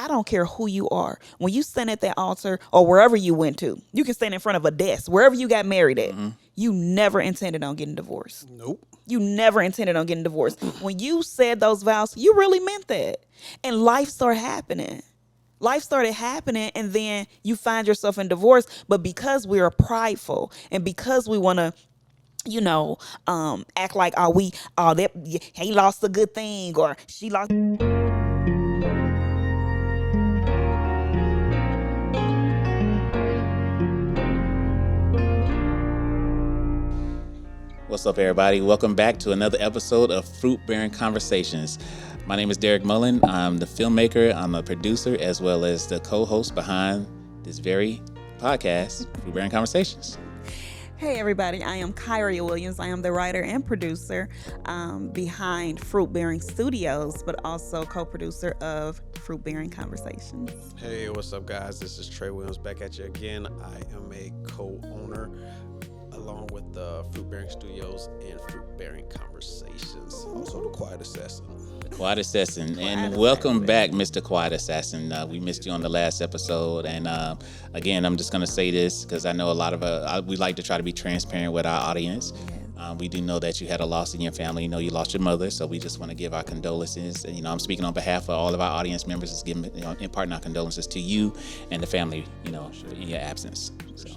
I don't care who you are. When you stand at that altar or wherever you went to, you can stand in front of a desk, wherever you got married at. You never intended on getting divorced. Nope. You never intended on getting divorced. When you said those vows, you really meant that. And life started happening. Life started happening, and then you find yourself in divorce. But because we are prideful and because we want to, act like, he lost a good thing or she lost. What's up, everybody? Welcome back to another episode of Fruit Bearing Conversations. My name is Derrick Mullen. I'm the filmmaker, I'm a producer, as well as the co-host behind this very podcast, Fruit Bearing Conversations. Hey everybody, I am Kyria Williams. I am the writer and producer behind Fruit Bearing Studios, but also co-producer of Fruit Bearing Conversations. Hey, what's up, guys? This is Trey Williams back at you again. I am a co-owner along with the Fruit Bearing Studios and Fruit Bearing Conversations. Also the Quiet Assassin. Quiet Assassin. And welcome back, Mr. Quiet Assassin. We missed you on the last episode. And again, I'm just going to say this because I know a lot of we like to try to be transparent with our audience. We do know that you had a loss in your family. You know, you lost your mother. So we just want to give our condolences. And, I'm speaking on behalf of all of our audience members, just giving, imparting our condolences to you and the family, in your absence. So.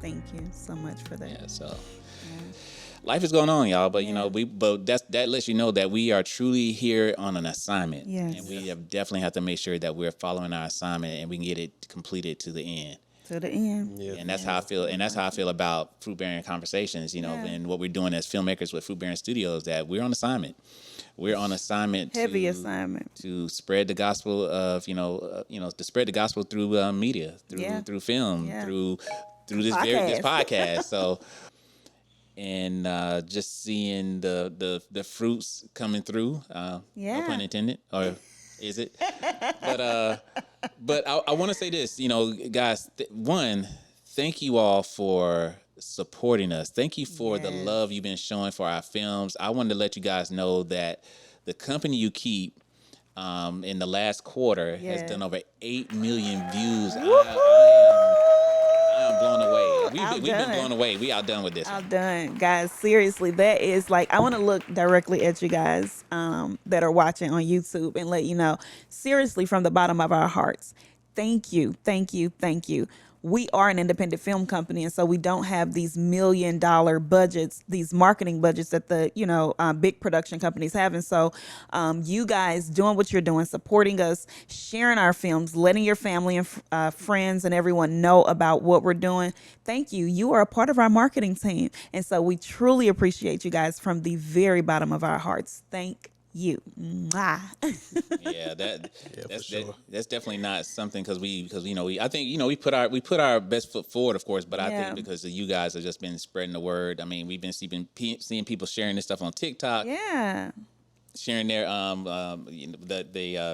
Thank you so much for that. Yeah, so life is going on, y'all, but that lets you know that we are truly here on an assignment. Yes. And we definitely have to make sure that we're following our assignment and we can get it completed to the end. To the end. Yeah. And that's how I feel. And that's how I feel about Fruit Bearing Conversations, and what we're doing as filmmakers with Fruit Bearing Studios, that we're on assignment. We're on assignment. Heavy assignment. To spread the gospel of, to spread the gospel through media, through film, through this podcast. So, and just seeing the fruits coming through. No pun intended, or is it? But I want to say this, guys. One, thank you all for supporting us. Thank you for the love you've been showing for our films. I wanted to let you guys know that the company you keep in the last quarter has done over 8 million views. I'm blown away. We've been blown away. We outdone with this. Outdone. Guys, seriously, that is I want to look directly at you guys that are watching on YouTube and let you know, seriously, from the bottom of our hearts, thank you, thank you, thank you. We are an independent film company, and so we don't have these $1 million budgets, these marketing budgets that the big production companies have. And so you guys doing what you're doing, supporting us, sharing our films, letting your family and friends and everyone know about what we're doing. Thank you. You are a part of our marketing team. And so we truly appreciate you guys from the very bottom of our hearts. Thank you. That's definitely not something because I think we put our best foot forward, of course, but I think because you guys have just been spreading the word. I mean, we've been seeing people sharing this stuff on TikTok, sharing their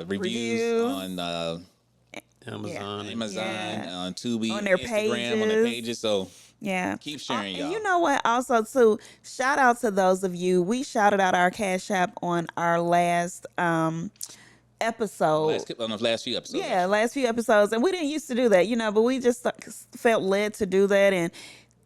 reviews on Amazon, on Tubi, on their Instagram, on their pages. So. Yeah. Keep sharing, y'all. And you know what? Also, too, shout out to those of you. We shouted out our Cash App on our last episode. On the last few episodes. Yeah, last few episodes. And we didn't used to do that, but we just felt led to do that. And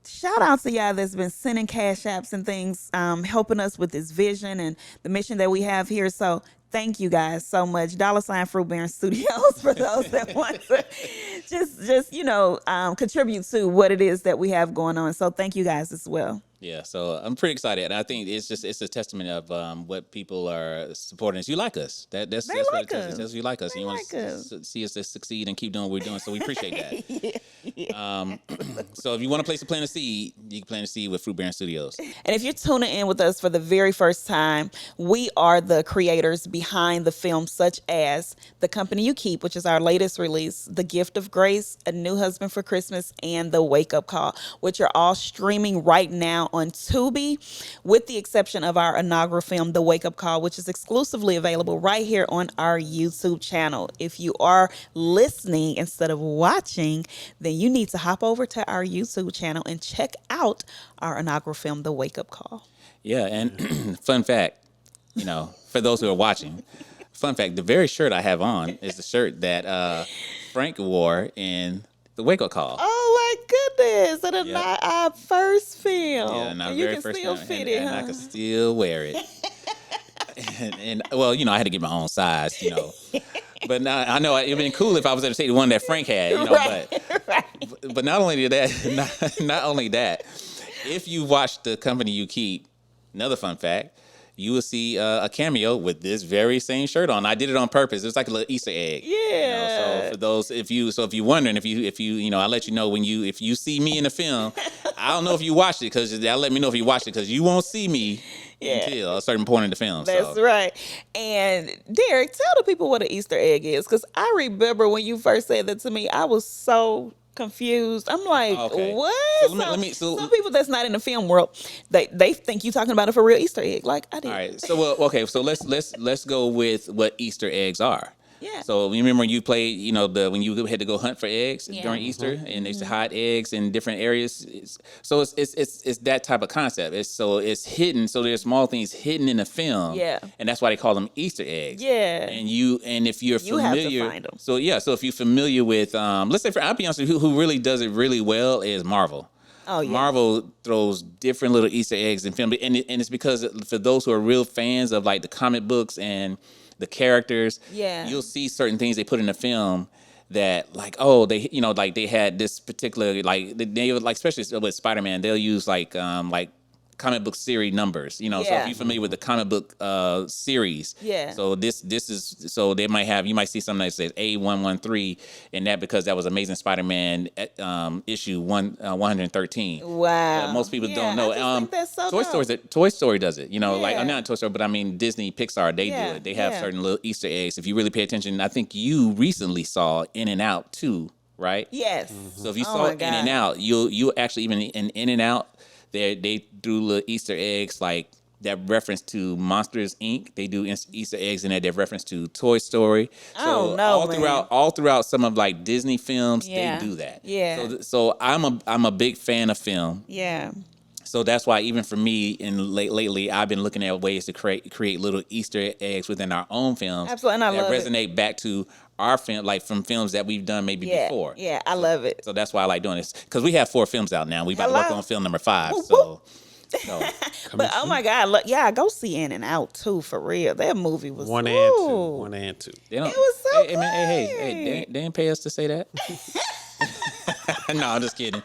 shout out to y'all that's been sending Cash Apps and things, helping us with this vision and the mission that we have here. So thank you guys so much. $ Fruit Bearing Studios for those that want to just contribute to what it is that we have going on. So thank you guys as well. Yeah, so I'm pretty excited, and I think it's a testament of what people are supporting us. You like us. That's what it tells us. You like us. You want to see us succeed and keep doing what we're doing. So we appreciate that. So if you want to place a plant a seed, you can plant a seed with Fruit Bearing Studios. And if you're tuning in with us for the very first time, we are the creators behind the films such as The Company You Keep, which is our latest release, The Gift of Grace, A New Husband for Christmas, and The Wake Up Call, which are all streaming right now on Tubi, with the exception of our inaugural film, The Wake Up Call, which is exclusively available right here on our YouTube channel. If you are listening instead of watching, then you need to hop over to our YouTube channel and check out our inaugural film, The Wake Up Call. Yeah, and fun fact, for those who are watching, fun fact, the very shirt I have on is the shirt that Frank wore in the wake-up call. Oh my goodness! And Yep. not our first film. Yeah, and our And you very can first still film, fit and, it, and huh? I could still wear it. and well, I had to get my own size, But now I know it'd been cool if I was able to take the one that Frank had, Right, But not only that, not only that, if you watch The Company You Keep, another fun fact, you will see a cameo with this very same shirt on. I did it on purpose. It's like a little Easter egg. Yeah. So for those, if you're wondering, if you, I'll let you know if you see me in the film. I don't know if you watched it because that'll let me know if you watched it because you won't see me until a certain point in the film. That's right. And Derrick, tell the people what an Easter egg is, because I remember when you first said that to me, I was so confused. I'm like, Okay. what? So Some people that's not in the film world, they think you talking about it for real Easter egg. Like I did. All right. So okay. So let's go with what Easter eggs are. Yeah. So you remember when you played, when you had to go hunt for eggs Yeah. during Easter, and they used to hide eggs in different areas. So it's that type of concept. It's hidden. So there's small things hidden in the film. Yeah. And that's why they call them Easter eggs. Yeah. And if you're You have to familiar, find 'em. So if you're familiar with, let's say, I'll be honest with you, who really does it really well is Marvel. Oh, yeah. Marvel throws different little Easter eggs in film, and it's because for those who are real fans of like the comic books and the characters, Yeah. you'll see certain things they put in the film that like, oh, they like they had this particular like they would like, especially with Spider-Man, they'll use like comic book series numbers, So if Yeah. you're familiar with the comic book series, Yeah. So this is they you might see something that says A113, and that because that was Amazing Spider-Man issue 113. Wow. Most people Yeah, don't know. I just think that's so Toy Story does it. Like Yeah. not Toy Story, but I mean Disney, Pixar. They Yeah, do it. They have yeah. certain little Easter eggs. If you really pay attention, I think you recently saw In and Out too, right? Yes. So if you Oh saw my In and God. Out, you actually even in and Out, they do little Easter eggs like that reference to Monsters Inc. They do Easter eggs in there that reference to Toy Story. I don't know, all throughout some of like Disney films, Yeah. they do that. Yeah. So I'm a big fan of film. Yeah. So that's why even for me, lately, I've been looking at ways to create little Easter eggs within our own films. Absolutely, and I that love it. resonate back to our film, like from films that we've done maybe Yeah. before. Yeah. I love it. So that's why I like doing this, because we have 4 films out now. We about to work Hello. on film number 5. Whoop, So But oh my God, look, yeah, go see In and Out too, for real. That movie was One and ooh. two. they don't. It was so hey, man, hey, they didn't pay us to say that. No, I'm just kidding.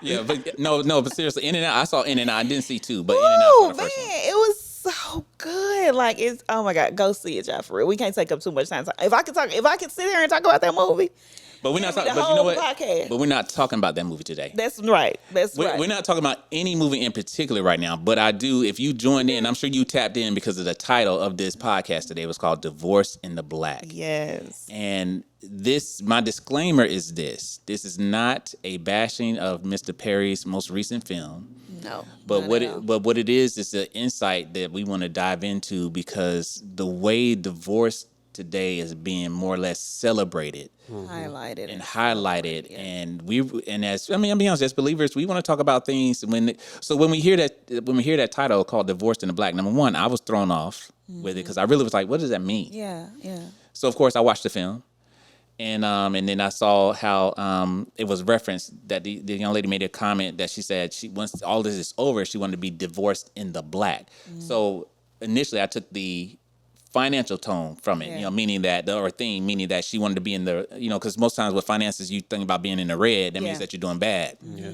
Yeah, but no, but seriously, In and Out. I saw In and Out. I didn't see 2, but In and Out Oh for the man, first one. it was so good. Like it's oh my God, go see it, y'all, for real. We can't take up too much time. If I could sit here and talk about that movie, But we're not the talking. But you know whole what? podcast. But we're not talking about that movie today. that's right. That's right. We're not talking about any movie in particular right now, but I do. If you joined in, I'm sure you tapped in because of the title of this podcast today. It was called "Divorce in the Black." Yes. And my disclaimer is this: this is not a bashing of Mr. Perry's most recent film, No. but not at all. what it is an insight that we want to dive into, because the way divorce today is being more or less celebrated highlighted and highlighted, and as I'll be honest, as believers, we want to talk about things when we hear that title called "Divorced in the Black." Number one, I was thrown off with it because I really was like, what does that mean? Yeah. Yeah. So of course I watched the film, and then I saw how it was referenced that the young lady made a comment that she said once all this is over, she wanted to be divorced in the black. So initially I took the financial tone from it, Yeah. meaning that meaning that she wanted to be in the, because most times with finances, you think about being in the red, that Yeah. means that you're doing bad. Yeah.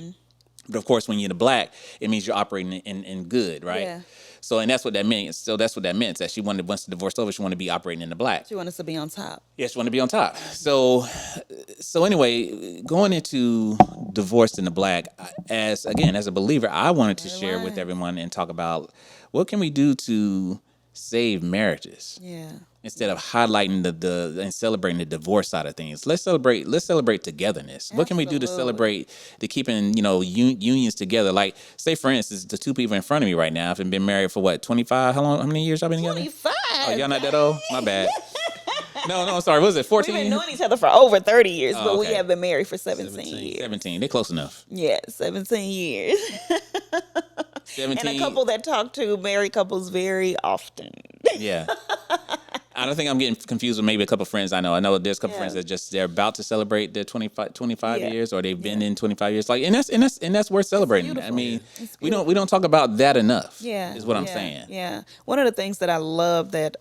But of course, when you're in the black, it means you're operating in good, right? Yeah. So, and that's what that means. So that's what that meant, that she wanted, once the divorce over, she wanted to be operating in the black. She wanted us to be on top. Yeah, she wanted to be on top. So anyway, going into divorced in the black, as a believer, I wanted to share with everyone and talk about what can we do to save marriages. Yeah. Instead of highlighting and celebrating the divorce side of things, let's celebrate togetherness. What can we do to Absolutely. celebrate the keeping unions together? Like, say for instance, the 2 people in front of me right now have been married for what, 25? How many years y'all been together? 25. Oh, y'all not that old? My bad. No, sorry. What was it, We've 14? been knowing each other for over 30 years, Oh, but we okay. have been married for 17 years. 17. They're close enough. Yeah, 17 years. 17. And a couple that talk to married couples very often. Yeah. I don't think I'm getting confused with maybe a couple of friends I know. I know there's a couple of friends that they're about to celebrate their 25 Yeah. years, or they've been in 25 years. Like, and that's worth celebrating. I beautiful. mean, It's we don't talk about that enough. Yeah, is what I'm yeah, saying. Yeah, one of the things that I love that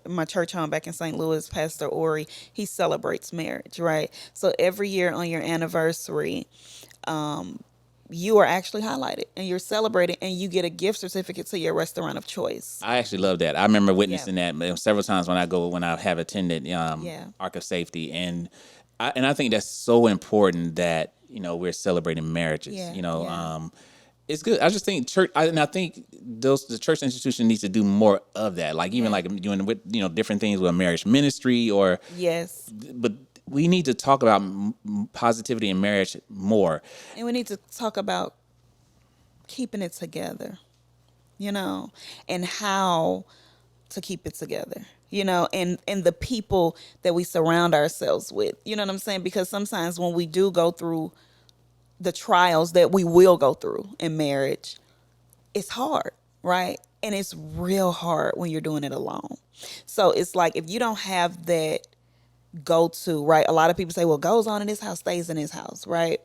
my church home back in St. Louis, Pastor Ori, he celebrates marriage, right? So every year on your anniversary, you are actually highlighted and you're celebrated, and you get a gift certificate to your restaurant of choice. I actually love that. I remember witnessing that several times when I have attended Ark of Safety, and I think that's so important that we're celebrating marriages. Yeah. It's good. I just think I think the church institution needs to do more of that. Like even like doing with different things with marriage ministry Yes, but we need to talk about positivity in marriage more. and we need to talk about keeping it together, and how to keep it together, and the people that we surround ourselves with. You know what I'm saying? Because sometimes when we do go through the trials that we will go through in marriage, it's hard, right? And it's real hard when you're doing it alone. So it's like if you don't have that go to, right? A lot of people say, well, goes on in his house, stays in his house, right?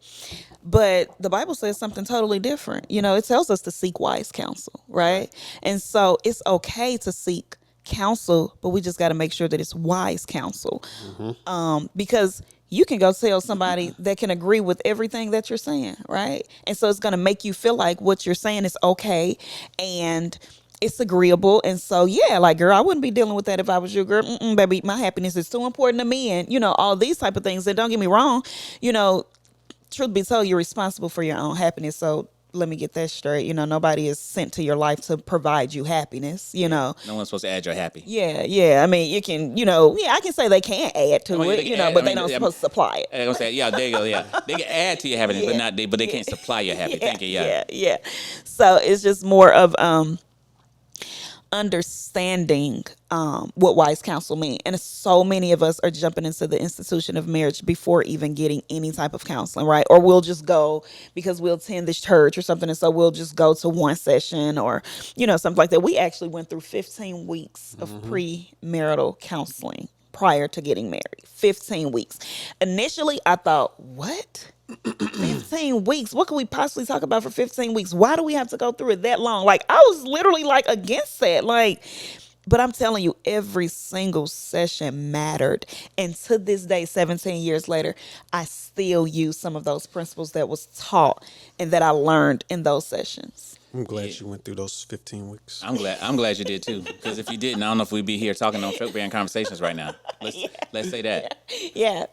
But the Bible says something totally different. It tells us to seek wise counsel, right? And so it's okay to seek counsel, but we just got to make sure that it's wise counsel. Because you can go tell somebody that can agree with everything that you're saying, right? And so it's going to make you feel like what you're saying is okay and it's agreeable. And so, yeah, like, girl, I wouldn't be dealing with that if I was you, girl. Baby, my happiness is too important to me. And, all these type of things. And don't get me wrong, truth be told, you're responsible for your own happiness. So let me get that straight. Nobody is sent to your life to provide you happiness, No one's supposed to add your happy. Yeah. I mean, you can, I can say they can add to it, but they don't supposed to supply it. I'm gonna say, yeah, there you go. Yeah, they can add to your happiness, but they can't supply your happy. Thank you. Yeah. So it's just more of understanding what wise counsel mean. And so many of us are jumping into the institution of marriage before even getting any type of counseling, right? Or we'll just go because we'll attend this church or something, and so we'll just go to one session or something like that. We actually went through 15 weeks of premarital counseling prior to getting married. 15 weeks. Initially I thought, what? 15 weeks? What could we possibly talk about for 15 weeks? Why do we have to go through it that long? Like, I was literally like against that. Like, but I'm telling you, every single session mattered. And to this day, 17 years later, I still use some of those principles that was taught and that I learned in those sessions. I'm glad you went through those 15 weeks. I'm glad you did too. Because if you didn't, I don't know if we'd be here talking on fruit-bearing conversations right now. Let's say that. Yeah.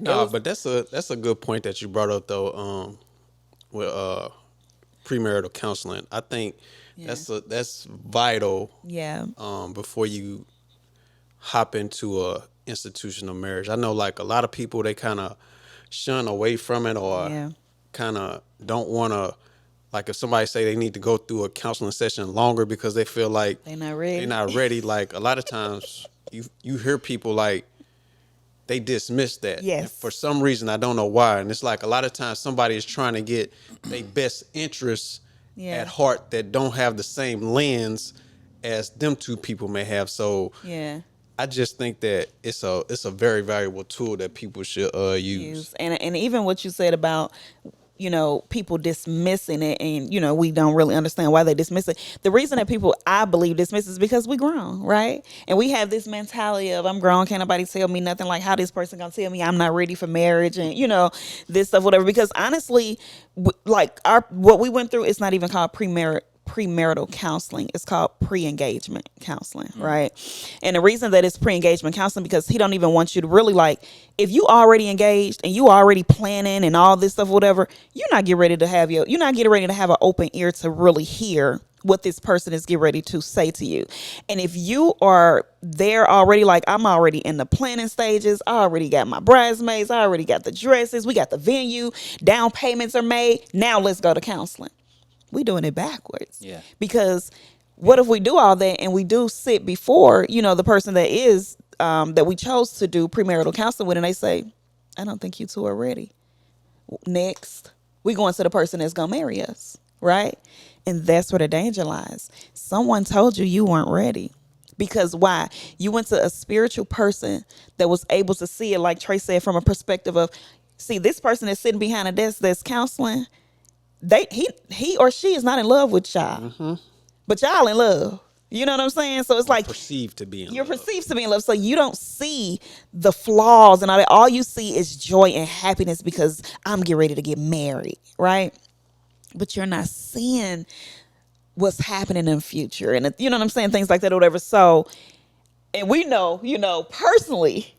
No, but that's a good point that you brought up though. With premarital counseling, I think that's vital. Yeah. Before you hop into a institutional marriage, I know like a lot of people, they kind of shun away from it or kind of don't want to. Like if somebody say they need to go through a counseling session longer because they feel like they're not ready. Like a lot of times you hear people like they dismiss that. Yes. And for some reason, I don't know why. And it's like a lot of times somebody is trying to get their best interests at heart that don't have the same lens as them two people may have. So I just think that it's a very valuable tool that people should use. And even what you said about people dismissing it, and we don't really understand why they dismiss it. The reason that people, I believe, dismiss it is because we grown, right? And we have this mentality of I'm grown, can't nobody tell me nothing. Like, how this person gonna tell me I'm not ready for marriage and this stuff, whatever. Because honestly, like what we went through, it's not even called premarital counseling. It's called pre-engagement counseling, right? And the reason that it's pre-engagement counseling because he don't even want you to really, like, if you already engaged and you already planning and all this stuff, whatever, you're not getting ready to have an open ear to really hear what this person is getting ready to say to you. And if you are there already, like I'm already in the planning stages, I already got my bridesmaids, I already got the dresses, we got the venue, down payments are made, now let's go to counseling. We doing it backwards. Yeah. Because what if we do all that and we do sit before, the person that is that we chose to do premarital counseling with, and they say, I don't think you two are ready. Next, we going to the person that's gonna marry us, right? And that's where the danger lies. Someone told you weren't ready. Because why? You went to a spiritual person that was able to see it, like Trey said, from a perspective of, see, this person that's sitting behind a desk that's counseling, he or she is not in love with y'all, but y'all in love. You know what I'm saying? So it's like Perceived to be in you're love. perceived to be in love, so you don't see the flaws and all that. All you see is joy and happiness because I'm getting ready to get married, right? But you're not seeing what's happening in the future, and you know what I'm saying, things like that or whatever. So, and we know, personally,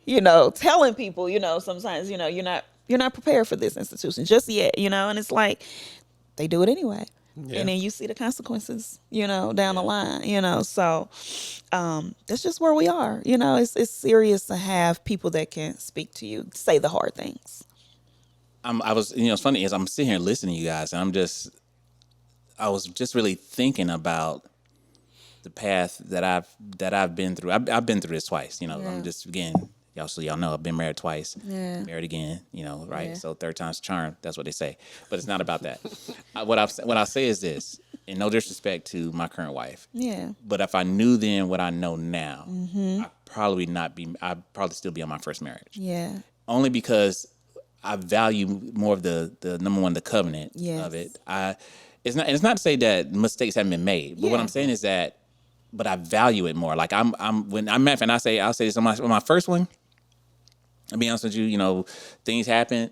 telling people, sometimes, you're not prepared for this institution just yet, and it's like they do it anyway. Yeah. And then you see the consequences, down the line, so that's just where we are. It's serious to have people that can speak to you, say the hard things. It's funny as I'm sitting here listening to you guys, and I was just really thinking about the path that I've been through. I've been through this twice. I'm just, again, y'all know I've been married twice. Yeah. Married again. Right? Yeah. So third time's charm. That's what they say. But it's not about that. What I say is this, and no disrespect to my current wife. Yeah. But if I knew then what I know now, I'd probably still be on my first marriage. Yeah. Only because I value more of the number one, the covenant of it. It's not to say that mistakes haven't been made, but what I'm saying is that, but I value it more. Like when I'm married, and I'll say this on my first one. I'll be honest with you, things happen.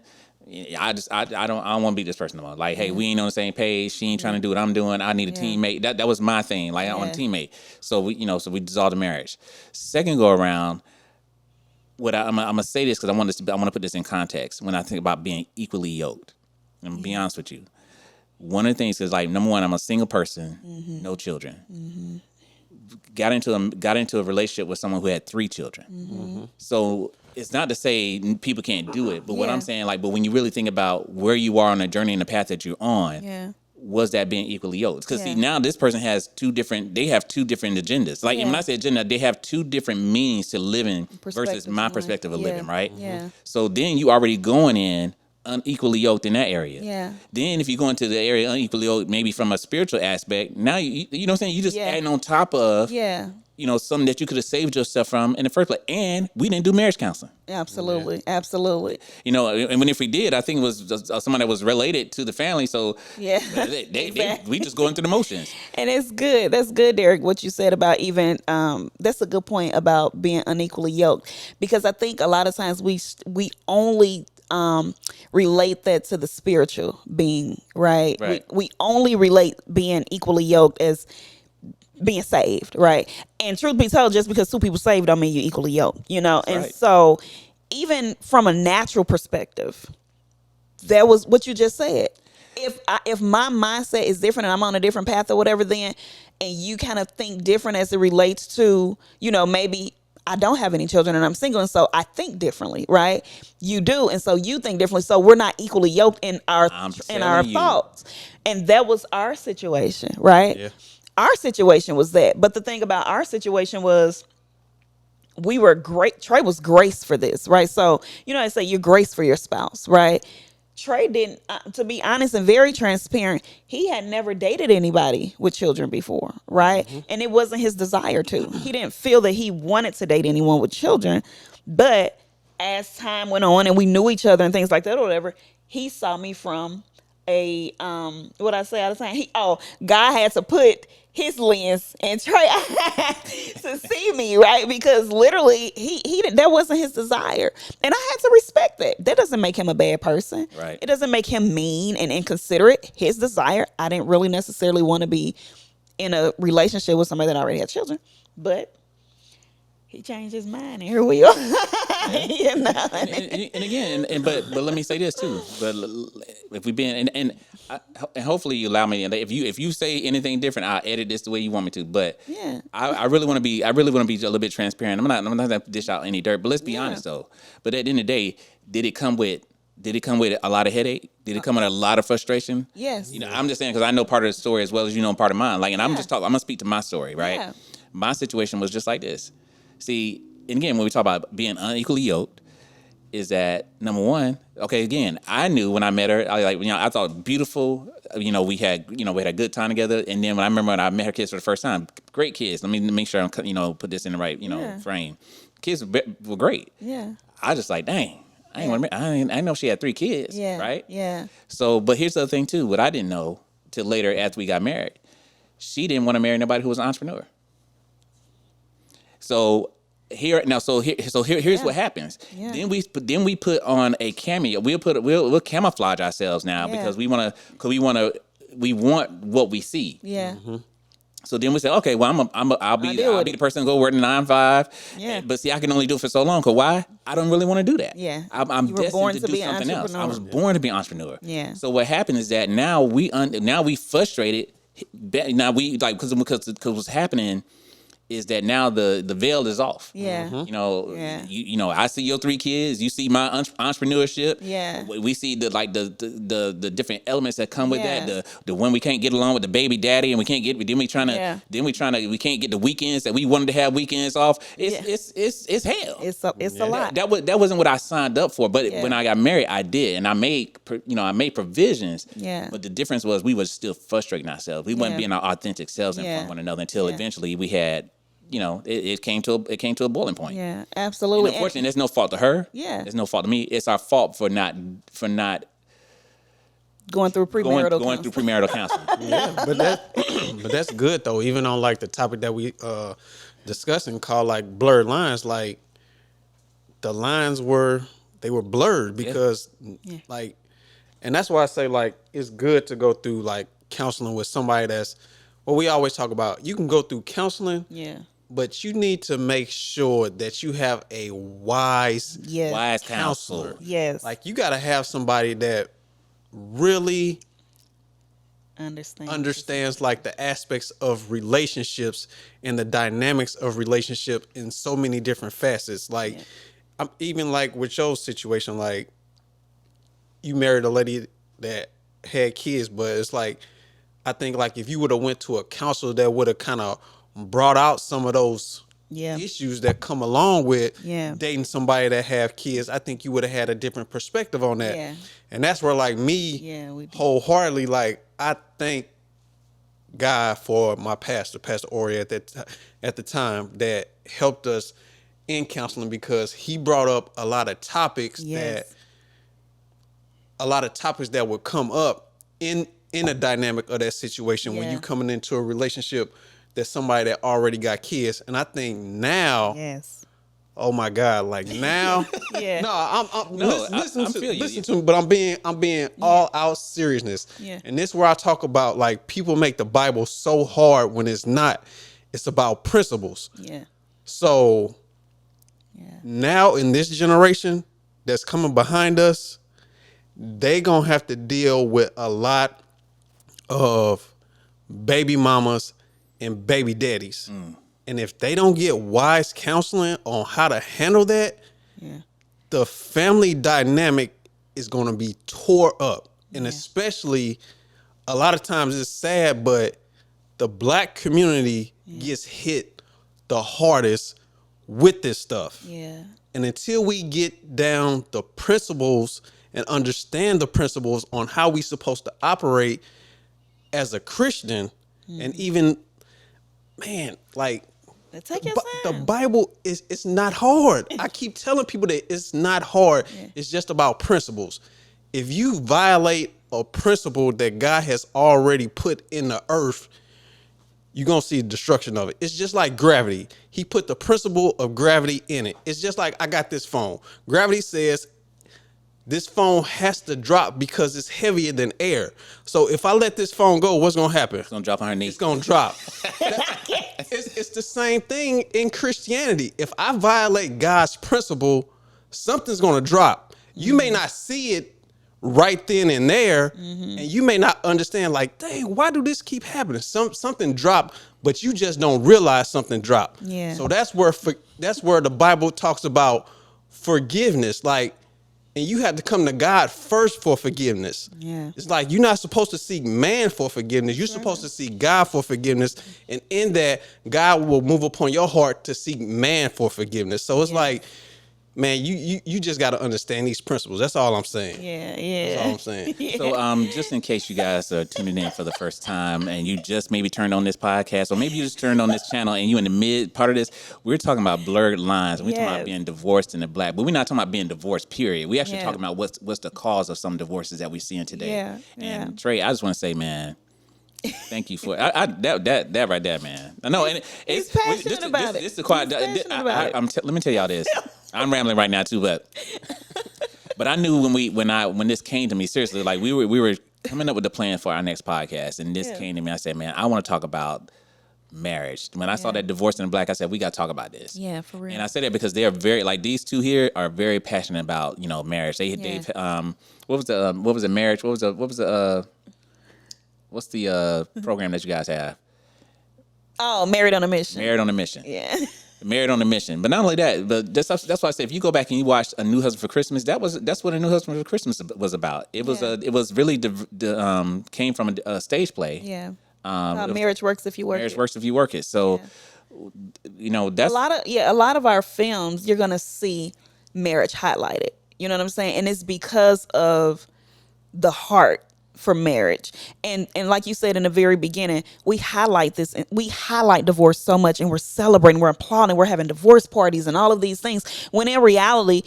I don't want to be this person no more. Like, hey, we ain't on the same page. She ain't trying to do what I'm doing. I need a teammate. That was my thing. Like, I want a teammate. So we dissolved the marriage. Second go around, I'm gonna say this because I want to put this in context when I think about being equally yoked. I'm gonna be honest with you. One of the things is, like, number one, I'm a single person, no children. Got into a relationship with someone who had 3 children. So it's not to say people can't do it, but what I'm saying, like, but when you really think about where you are on the journey and the path that you're on, was that being equally yoked? Because see, now this person has two different agendas. Like, when I say agenda, they have 2 different meanings to living versus my perspective of living, right? Yeah. So then you already going in unequally yoked in that area. Yeah. Then if you go into the area unequally yoked, maybe from a spiritual aspect, now you know what I'm saying? You just adding on top of something that you could have saved yourself from in the first place. And we didn't do marriage counseling. Absolutely. Absolutely. And if we did, I think it was someone that was related to the family. So we just go into the motions. And it's good. That's good, Derrick, what you said about even, that's a good point about being unequally yoked. Because I think a lot of times we only relate that to the spiritual being, right? We only relate being equally yoked as being saved, right? And truth be told, just because 2 people saved don't mean you're equally yoked, And so even from a natural perspective, that was what you just said. If my mindset is different and I'm on a different path or whatever, then, and you kind of think different as it relates to, maybe I don't have any children and I'm single, and so I think differently, right? You do, and so you think differently. So we're not equally yoked in our thoughts, and that was our situation, right? Yeah. Our situation was that, but the thing about our situation was we were great. Trey was grace for this, right? So I say you're grace for your spouse, right? Trey didn't, to be honest and very transparent, he had never dated anybody with children before, right? And it wasn't his desire to. He didn't feel that he wanted to date anyone with children. But as time went on and we knew each other and things like that or whatever, he saw me from a, what I say all the time, God had to put his lens and Trey to see me, right? Because literally he didn't, that wasn't his desire. And I had to respect that. That doesn't make him a bad person. Right. It doesn't make him mean and inconsiderate. His desire, I didn't really necessarily want to be in a relationship with somebody that already had children, but he changed his mind and here we are. And again, but let me say this too. But if we been and hopefully you allow me. If you say anything different, I'll edit this the way you want me to. But I really want to be a little bit transparent. I'm not going to dish out any dirt. But let's be honest though. But at the end of the day, did it come with a lot of headache? Did it come with a lot of frustration? Yes. I'm just saying because I know part of the story as well as part of mine. Like, and I'm going to speak to my story, right? Yeah. My situation was just like this. See, and again, when we talk about being unequally yoked, is that number one, okay, again, I knew when I met her, I thought beautiful. We had a good time together. And then when I met her kids for the first time, great kids. Let me make sure I'm, put this in the right, frame. Kids were great. Yeah. I was just like, dang, I didn't know she had 3 kids. Yeah. Right. Yeah. So, but here's the other thing too. What I didn't know till later after we got married, she didn't want to marry nobody who was an entrepreneur. So here's what happens. Yeah. Then we put on a cameo. We'll camouflage ourselves now because we want what we see. Yeah. Mm-hmm. So then we say, okay, well, I'll be the person to go work 9 to 5. Yeah. But see, I can only do it for so long. Cause why? I don't really want to do that. Yeah. I'm You were destined born to to do be an something else. I was entrepreneur. born to be an entrepreneur. Yeah. So what happened is that now we frustrated. Now we because what's happening is that now the veil is off. Yeah. Mm-hmm. I see your 3 kids. You see my entrepreneurship. Yeah. We see the different elements that come with that. The when we can't get along with the baby daddy and we can't get we can't get the weekends that we wanted to have weekends off. It's hell. It's a lot. That wasn't what I signed up for. But when I got married, I did, and I made provisions. Yeah. But the difference was we were still frustrating ourselves. We weren't being our authentic selves in front of one another until eventually we had. It came to a boiling point. Yeah, absolutely. And unfortunately, there's no fault to her. Yeah. There's no fault to me. It's our fault for not going through premarital counseling. Yeah, but that's good though. Even on like the topic that we discussing called like blurred lines, like the lines were blurred because like, and that's why I say like it's good to go through like counseling with somebody that's what we always talk about. You can go through counseling. Yeah. But you need to make sure that you have a wise counselor. Yes. Like you got to have somebody that really understands like the aspects of relationships and the dynamics of relationship in so many different facets. Like I'm even like with your situation, like you married a lady that had kids, but it's like, I think like if you would have went to a counselor that would have kind of brought out some of those issues that come along with dating somebody that have kids, I think you would have had a different perspective on that. Yeah. And that's where like me wholeheartedly, like I thank God for my Pastor Ori at the time that helped us in counseling because he brought up a lot of topics that would come up in a dynamic of that situation when you coming into a relationship that's somebody that already got kids. And I think now, oh my God, like now, listen to me, but I'm being all out seriousness. Yeah. And this is where I talk about like people make the Bible so hard when it's not. It's about principles. Yeah. So now in this generation that's coming behind us, they gonna have to deal with a lot of baby mamas and baby daddies. And if they don't get wise counseling on how to handle that, the family dynamic is going to be tore up. And especially a lot of times it's sad, but the black community gets hit the hardest with this stuff. Yeah. And until we get down the principles and understand the principles on how we supposed to operate as a Christian, and even, man, like the Bible it's not hard. I keep telling people that it's not hard. It's just about principles. If you violate a principle that God has already put in the earth, you're going to see destruction of it. It's just like gravity. He put the principle of gravity in it. It's just like I got this phone. Gravity says this phone has to drop because it's heavier than air. So if I let this phone go, what's going to happen? It's going to drop on her knee. It's going to drop. It's the same thing in Christianity. If I violate God's principle, something's going to drop. You may not see it right then and there, and you may not understand like, dang, why do this keep happening? Something dropped, but you just don't realize something dropped. Yeah. So that's where the Bible talks about forgiveness. Like, and you have to come to God first for forgiveness. Yeah. It's like you're not supposed to seek man for forgiveness. You're supposed to seek God for forgiveness. And in that, God will move upon your heart to seek man for forgiveness. So it's like man, you just got to understand these principles. That's all I'm saying. Yeah. That's all I'm saying. So, just in case you guys are tuning in for the first time and you just maybe turned on this podcast, or maybe you just turned on this channel and you in the mid part of this, we're talking about blurred lines. And we're talking about being divorced in the black, but we're not talking about being divorced, period. We actually talking about what's the cause of some divorces that we're seeing today. And Trey, I just want to say, man, thank you for that right there, man. I know, and He's passionate about it. This is the quiet. Let me tell y'all this. I'm rambling right now too, but I knew when this came to me, seriously, like we were coming up with the plan for our next podcast, and this came to me. I said, man, I want to talk about marriage. When I saw that divorce in the black, I said, we got to talk about this. Yeah, for real. And I said that because they're very, like, these two here are very passionate about, marriage. They what's the program that you guys have? Oh, Married on a Mission. Married on a Mission. Yeah. Married on a Mission. But not only that, but that's why I say if you go back and you watch A New Husband for Christmas, that's what A New Husband for Christmas was about. It was really came from a stage play. Yeah. Marriage works if you work it. Marriage works if you work it. So, that's a lot of our films you're gonna see marriage highlighted. You know what I'm saying? And it's because of the heart for marriage. And like you said in the very beginning, we highlight this and we highlight divorce so much, and we're celebrating, we're applauding, we're having divorce parties and all of these things, when in reality,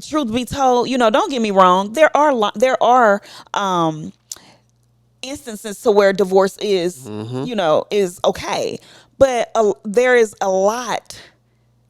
truth be told, don't get me wrong, there are instances to where divorce is is okay, but there is a lot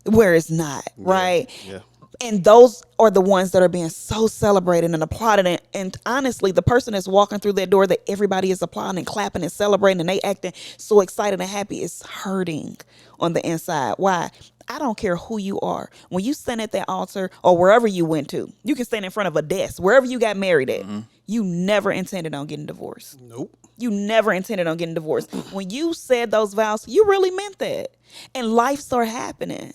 where it's not, right? Yeah. And those are the ones that are being so celebrated and applauded. And honestly, the person that's walking through that door that everybody is applauding and clapping and celebrating and they acting so excited and happy is hurting on the inside. Why? I don't care who you are. When you stand at that altar or wherever you went to, you can stand in front of a desk, wherever you got married at, you never intended on getting divorced. Nope. You never intended on getting divorced. When you said those vows, you really meant that. And life started happening.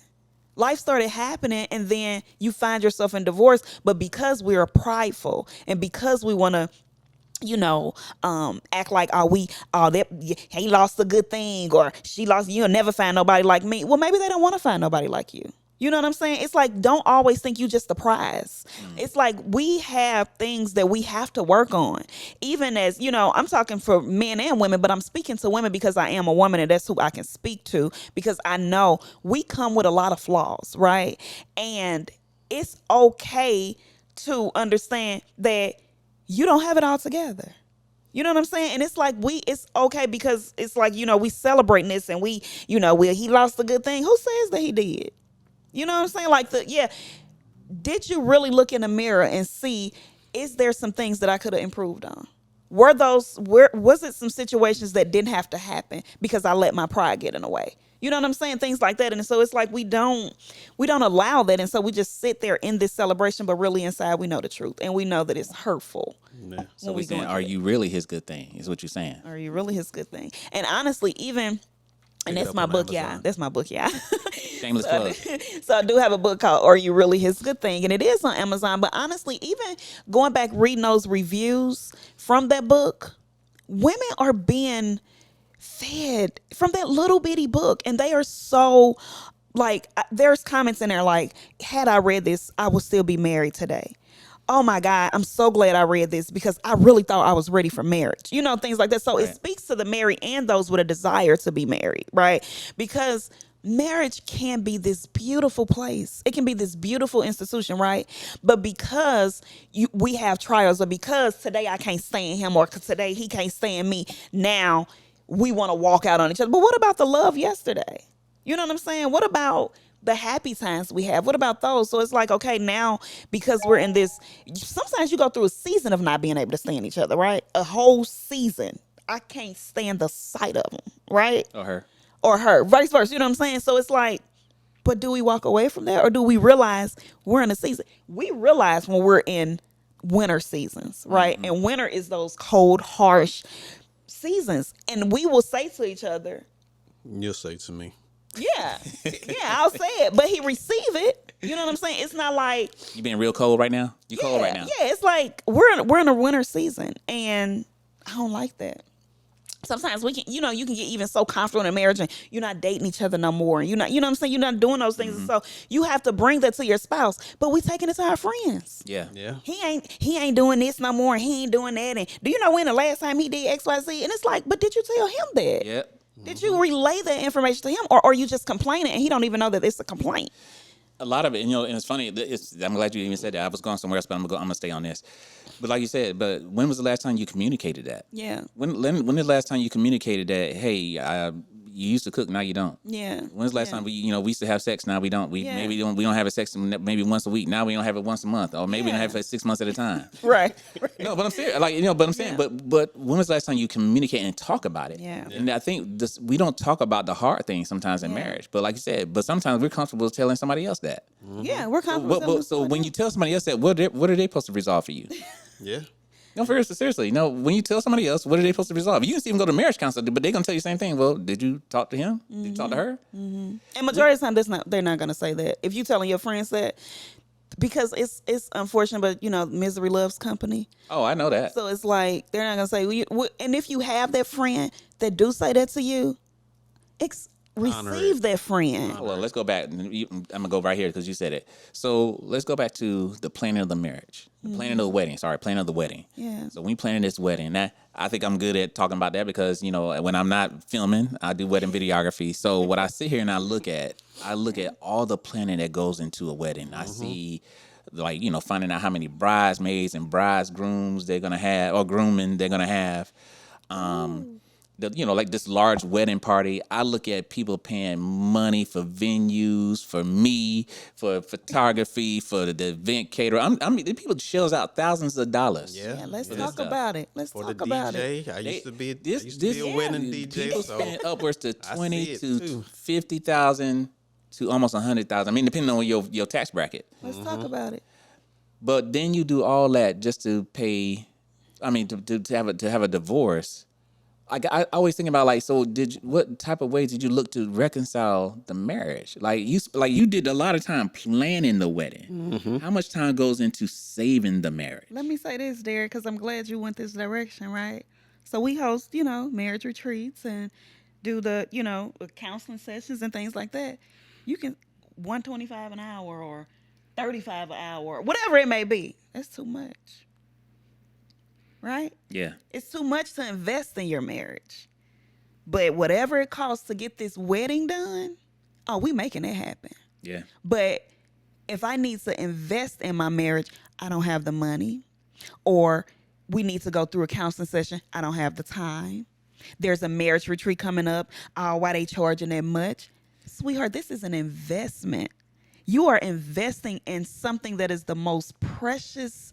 And then you find yourself in divorce. But because we are prideful and because we want to, act like, he lost a good thing or she lost, you'll never find nobody like me. Well, maybe they don't want to find nobody like you. You know what I'm saying? It's like, don't always think you just the prize. It's like we have things that we have to work on. Even as, I'm talking for men and women, but I'm speaking to women because I am a woman and that's who I can speak to, because I know we come with a lot of flaws, right? And it's okay to understand that you don't have it all together. You know what I'm saying? And it's like it's okay because it's like, we celebrating this and he lost a good thing. Who says that he did? You know what I'm saying? Like did you really look in the mirror and see, is there some things that I could have improved on? Was it some situations that didn't have to happen because I let my pride get in the way? You know what I'm saying? Things like that. And so it's like we don't allow that. And so we just sit there in this celebration, but really inside we know the truth and we know that it's hurtful. Yeah. So we're saying, are you really his good thing? Is what you're saying. Are you really his good thing? And honestly, and that's my book, yeah. That's my book, yeah. Shameless plug. So I do have a book called Are You Really His Good Thing? And it is on Amazon. But honestly, even going back, reading those reviews from that book, women are being fed from that little bitty book. And they are so, like, there's comments in there like, had I read this, I would still be married today. Oh my God, I'm so glad I read this because I really thought I was ready for marriage. Things like that. So It speaks to the married and those with a desire to be married, right? Because marriage can be this beautiful place. It can be this beautiful institution, right? But because we have trials, or because today I can't stand him or today he can't stand me, now we want to walk out on each other. But what about the love yesterday? You know what I'm saying? What about the happy times we have? What about those? So it's like, okay, now because we're in this, sometimes you go through a season of not being able to stand each other, right? A whole season. I can't stand the sight of them, right? Or her, vice versa. You know what I'm saying? So it's like, but do we walk away from that? Or do we realize we're in a season? We realize when we're in winter seasons, right? Mm-hmm. And winter is those cold, harsh seasons. And we will say to each other. You'll say to me. Yeah, I'll say it, but he receive it. You know what I'm saying? It's not like you being real cold right now. You cold right now. Yeah, it's like we're in a winter season, and I don't like that. sometimes we can, you can get even so comfortable in a marriage and you're not dating each other no more. And you're not, what I'm saying? You're not doing those things. And so you have to bring that to your spouse, but we taking it to our friends. Yeah. Yeah. He ain't doing this no more. And he ain't doing that. And do you know when the last time he did X, Y, Z? And it's like, but did you tell him that? Yep. Did you relay that information to him, or are you just complaining and he don't even know that it's a complaint? A lot of it, and it's funny. I'm glad you even said that. I was going somewhere else, but I'm gonna stay on this. But like you said, but when was the last time you communicated that? Yeah. When the last time you communicated that? Hey, you used to cook, now you don't. Yeah. When's the last time we used to have sex, now we don't. We Yeah. maybe we don't have sex maybe once a week. Now we don't have it once a month, or maybe we don't have it 6 months at a time. Right. No, but I'm serious. But I'm saying, but when was the last time you communicate and talk about it? Yeah. And I think we don't talk about the hard things sometimes in marriage. But like you said, but sometimes we're comfortable telling somebody else that. Yeah, we're comfortable. So when you tell somebody else that, what are they supposed to resolve for you? Yeah. No, seriously. No, when you tell somebody else, what are they supposed to resolve? You can see them go to marriage counselor, but they're gonna tell you the same thing. Well, did you talk to him? Did you talk to her? And majority of the time, they're not gonna say that. If you telling your friends that, because it's unfortunate, but misery loves company. Oh, I know that. So it's like they're not gonna say. And if you have that friend that do say that to you, receive that friend. Well, let's go back. I'm gonna go right here because you said it. So let's go back to the planning of the marriage, the planning of the wedding. Sorry, planning of the wedding. Yeah. So when you planning this wedding, I think I'm good at talking about that because when I'm not filming, I do wedding videography. So what I sit here and I look at all the planning that goes into a wedding. I see, finding out how many bridesmaids and bridegrooms they're gonna have, or grooming they're gonna have. Like this large wedding party, I look at people paying money for venues, for me, for photography, for the event caterer. I mean, the people shells out thousands of dollars. Yeah, let's talk about it. Let's For talk the about DJ, it. I used to be a Yeah, wedding DJ. People So spend upwards to I see 20 it to too. 50,000 to almost 100,000. I mean, depending on your tax bracket. Let's talk about it. But then you do all that just to pay. I mean, to have a divorce. I always think about what type of ways did you look to reconcile the marriage? You did a lot of time planning the wedding. How much time goes into saving the marriage? Let me say this, Derrick, because I'm glad you went this direction, right? So we host, marriage retreats and do the, counseling sessions and things like that. You can $125 an hour or $35 an hour, whatever it may be. That's too much. Right? Yeah. It's too much to invest in your marriage. But whatever it costs to get this wedding done, we making it happen. Yeah. But if I need to invest in my marriage, I don't have the money. Or we need to go through a counseling session, I don't have the time. There's a marriage retreat coming up. Why they charging that much? Sweetheart, this is an investment. You are investing in something that is the most precious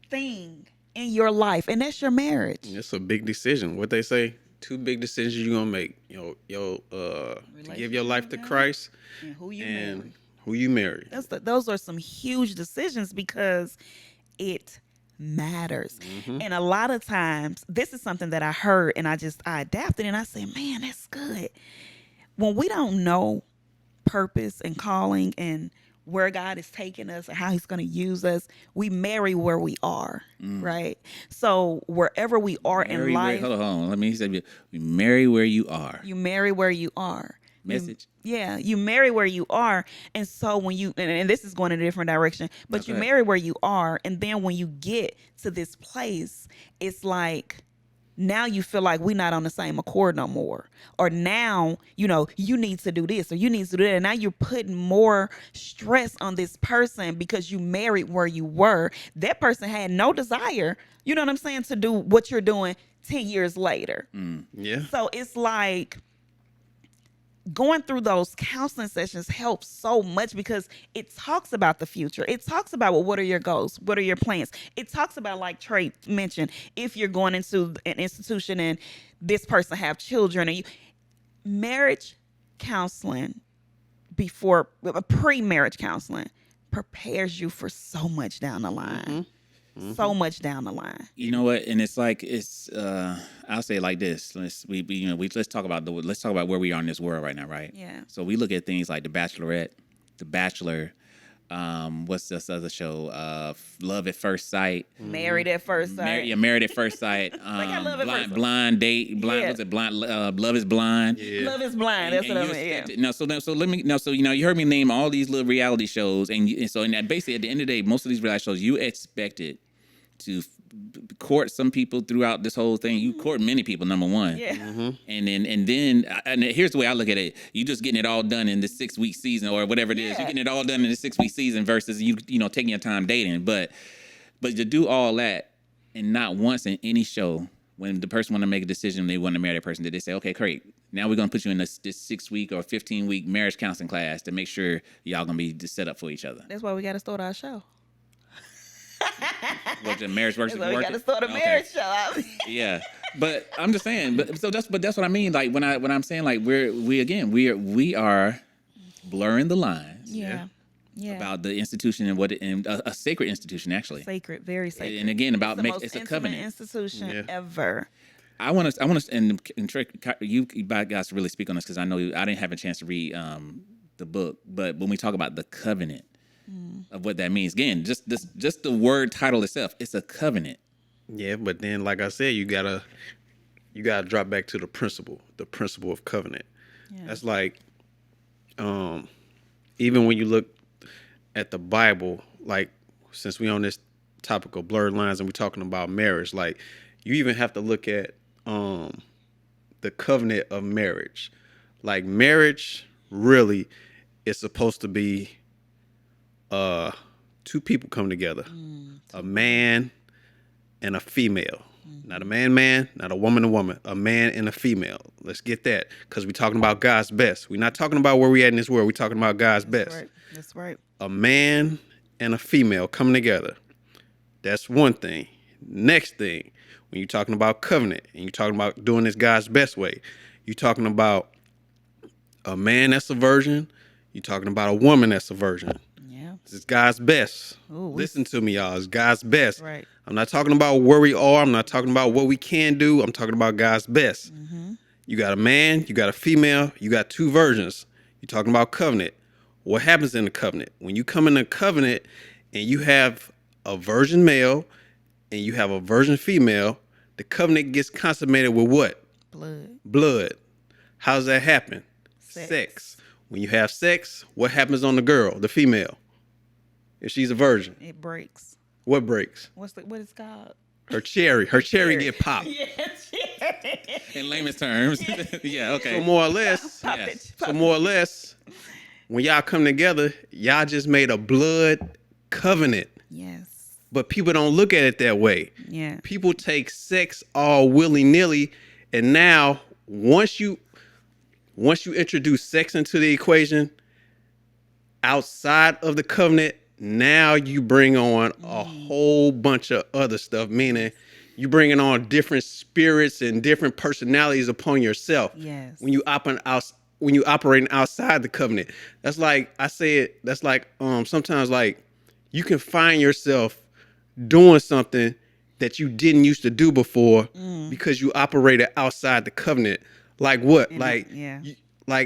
thing in your life, and that's your marriage. It's a big decision. What they say, 2 big decisions you're gonna make. To give your life to Christ And who you and marry. who you marry. Those are some huge decisions because it matters. And a lot of times, this is something that I heard and I adapted and I said, man, that's good. When we don't know purpose and calling and where God is taking us or how he's going to use us, we marry where we are, right? So wherever we are in life. Hold on. Let me say, we marry where you are. You marry where you are. Message. You marry where you are. And so when you, and this is going in a different direction, but you marry where you are. And then when you get to this place, it's like, now you feel like we're not on the same accord no more. Or now, you need to do this or you need to do that. And now you're putting more stress on this person because you married where you were. That person had no desire, you know what I'm saying, to do what you're doing 10 years later. Yeah. So it's like going through those counseling sessions helps so much because it talks about the future. It talks about, well, what are your goals? What are your plans? It talks about, like Trey mentioned, if you're going into an institution and this person have children, and marriage counseling before pre-marriage counseling prepares you for so much down the line. So much down the line. You know what? And it's like I'll say it like this. Let's talk about where we are in this world right now, right? Yeah. So we look at things like The Bachelorette, The Bachelor, what's this other show? Love at First Sight. Married at First Sight. Married at First Sight. I Love at First Sight. Blind Date. Blind. Yeah. What's it? Blind. Love is Blind. Yeah. Love is Blind. That's what I mean. Yeah. No, so let me. No, so you heard me name all these little reality shows, and so basically at the end of the day, most of these reality shows you expected to court some people throughout this whole thing. You court many people, number one. Yeah. And then here's the way I look at it. You just getting it all done in the 6-week season or whatever it is. You're getting it all done in the 6-week season versus you taking your time dating. But to do all that and not once in any show when the person want to make a decision, they want to marry that person, did they say, okay, great. Now we're going to put you in this 6-week or 15-week marriage counseling class to make sure y'all going to be set up for each other. That's why we got to start our show. What, the marriage works? We got to start a marriage show. Yeah, but I'm just saying. But that's what I mean. Like when I'm saying like we are blurring the lines. Yeah. About the institution and a sacred institution actually. Sacred, very sacred. And again about it's a covenant institution ever. I want to and Trey, you guys really speak on this because I know I didn't have a chance to read the book, but when we talk about the covenant. Of what that means. Again, just the word title itself, it's a covenant. Yeah, but then like I said, you gotta drop back to the principle of covenant. Yeah. That's like even when you look at the Bible, like since we on this topic of blurred lines and we're talking about marriage, like you even have to look at the covenant of marriage. Like marriage really is supposed to be two people come together, a man and a female, not a man, not a woman, a man and a female. Let's get that because we're talking about God's best. We're not talking about where we at in this world. We're talking about God's best. That's right. A man and a female coming together. That's one thing. Next thing, when you're talking about covenant and you're talking about doing this God's best way, you're talking about a man that's a virgin. You're talking about a woman that's a virgin. It's God's best. Ooh, listen to me, y'all. It's God's best. Right. I'm not talking about where we are. I'm not talking about what we can do. I'm talking about God's best. You got a man, you got a female, you got two virgins. You're talking about covenant. What happens in the covenant? When you come in a covenant and you have a virgin male and you have a virgin female, the covenant gets consummated with what? Blood. How does that happen? Sex. When you have sex, what happens on the girl, the female? If she's a virgin, it breaks. What breaks? What is called? Her cherry get popped. Yeah, cherry. In layman's terms. Yeah, okay. So more or less, when y'all come together, y'all just made a blood covenant. Yes. But people don't look at it that way. Yeah. People take sex all willy-nilly, and now once you introduce sex into the equation outside of the covenant, now you bring on a whole bunch of other stuff, meaning you bringing on different spirits and different personalities upon yourself. Yes. When you operating outside the covenant. That's like I said, that's like sometimes like you can find yourself doing something that you didn't used to do before because you operated outside the covenant. Like what? Like